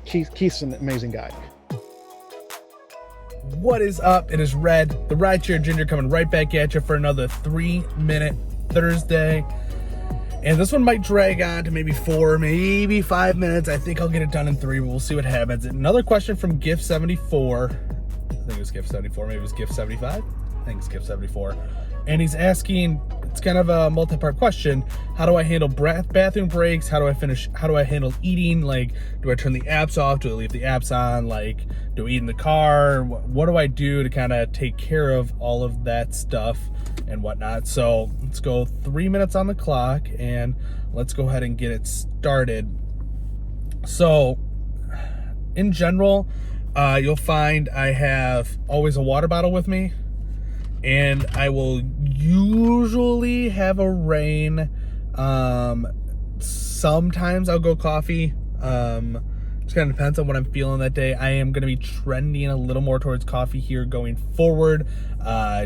Keith's an amazing guy. What is up? It is Red, the Rideshare Ginger, coming right back at you for another 3-minute Thursday. And this one might drag on to maybe 4, maybe 5 minutes. I think I'll get it done in 3, but we'll see what happens. Another question from Gift74. I think it was Gift74, maybe it was Gift75. I think it's Gift74. And he's asking, it's kind of a multi-part question. How do I handle bathroom breaks? How do I handle eating? Like, do I turn the apps off? Do I leave the apps on? Like, do I eat in the car? What do I do to kind of take care of all of that stuff and whatnot? So let's go 3 minutes on the clock and let's go ahead and get it started. So in general, you'll find I have always a water bottle with me. And I will usually have a rain. Sometimes I'll go coffee. Just kind of depends on what I'm feeling that day. I am going to be trending a little more towards coffee here going forward.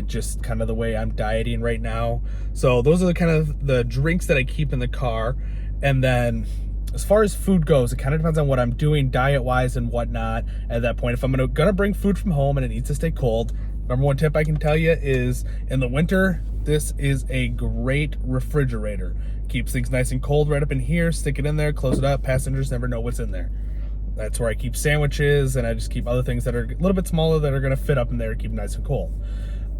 Just kind of the way I'm dieting right now. So those are the kind of the drinks that I keep in the car. And then as far as food goes, it kind of depends on what I'm doing diet-wise and whatnot at that point. If I'm gonna bring food from home and it needs to stay cold, number one tip I can tell you is in the winter, this is a great refrigerator. Keeps things nice and cold right up in here. Stick it in there, close it up. Passengers never know what's in there. That's where I keep sandwiches, and I just keep other things that are a little bit smaller that are going to fit up in there and keep nice and cold.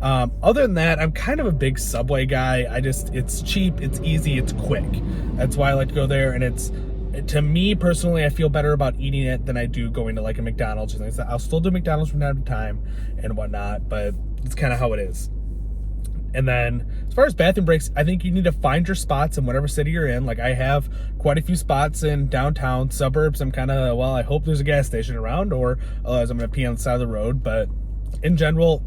Other than that, I'm kind of a big Subway guy. It's cheap, it's easy, it's quick. That's why I like to go there, and to me personally, I feel better about eating it than I do going to like a McDonald's or things. I'll still do McDonald's from time to time and whatnot, but it's kind of how it is. And then as far as bathroom breaks, I think you need to find your spots in whatever city you're in. Like I have quite a few spots in downtown suburbs. I'm kind of, well, I hope there's a gas station around, or otherwise I'm going to pee on the side of the road. But in general,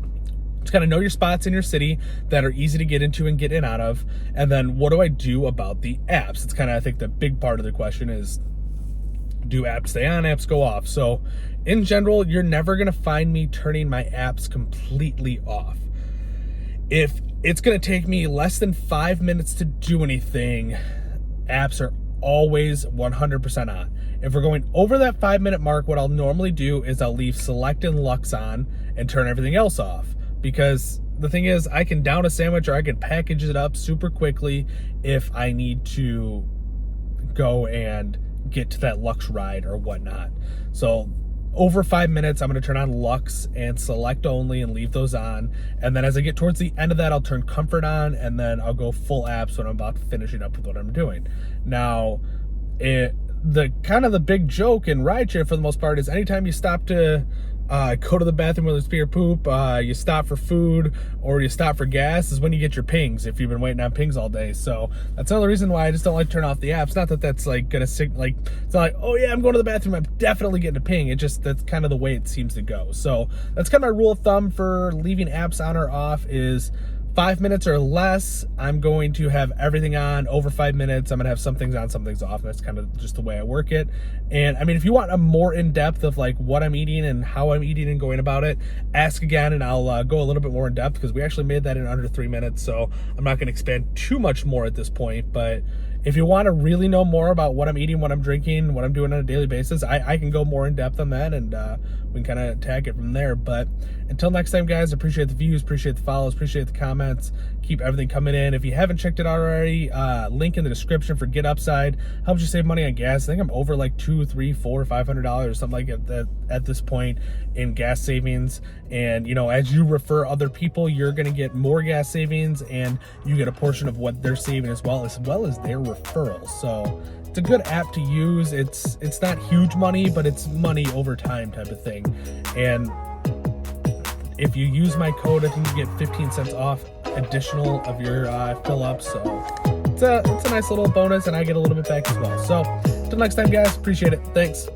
just kind of know your spots in your city that are easy to get into and get in out of. And then what do I do about the apps? It's kind of, I think the big part of the question is, do apps stay on, apps go off? So in general, you're never going to find me turning my apps completely off. If it's going to take me less than 5 minutes to do anything, apps are always 100% on. If we're going over that 5-minute mark, what I'll normally do is I'll leave Select and Lux on and turn everything else off. Because the thing is, I can down a sandwich or I can package it up super quickly if I need to go and get to that Lux ride or whatnot. So over 5 minutes, I'm going to turn on Lux and Select only and leave those on. And then as I get towards the end of that, I'll turn Comfort on, and then I'll go full apps when I'm about finishing up with what I'm doing. Now, the big joke in rideshare for the most part is anytime you stop to go to the bathroom, whether it's pee or poop, you stop for food or you stop for gas, is when you get your pings if you've been waiting on pings all day. So that's another reason why I just don't like to turn off the apps. Not that that's like gonna it's not like, oh yeah, I'm going to the bathroom, I'm definitely getting a ping. It just, that's kind of the way it seems to go. So that's kind of my rule of thumb for leaving apps on or off is 5 minutes or less, I'm going to have everything on. Over 5 minutes, I'm going to have some things on, some things off. That's kind of just the way I work it. And I mean, if you want a more in-depth of like what I'm eating and how I'm eating and going about it, ask again and I'll go a little bit more in depth, because we actually made that in under 3 minutes. So I'm not going to expand too much more at this point. But if you want to really know more about what I'm eating, what I'm drinking, what I'm doing on a daily basis, I can go more in depth on that, and we can kind of attack it from there. But until next time, guys, appreciate the views, appreciate the follows, appreciate the comments. Keep everything coming in. If you haven't checked it out already, link in the description for GetUpside. Helps you save money on gas. I think I'm over like $200, $300, $400, $500 or something like that at this point in gas savings. And you know, as you refer other people, you're going to get more gas savings, and you get a portion of what they're saving as well as their referrals. So it's a good app to use. It's not huge money, but it's money over time type of thing. And if you use my code, I think you get 15 cents off additional of your fill up. So it's a nice little bonus, and I get a little bit back as well. So until next time, guys, appreciate it. Thanks.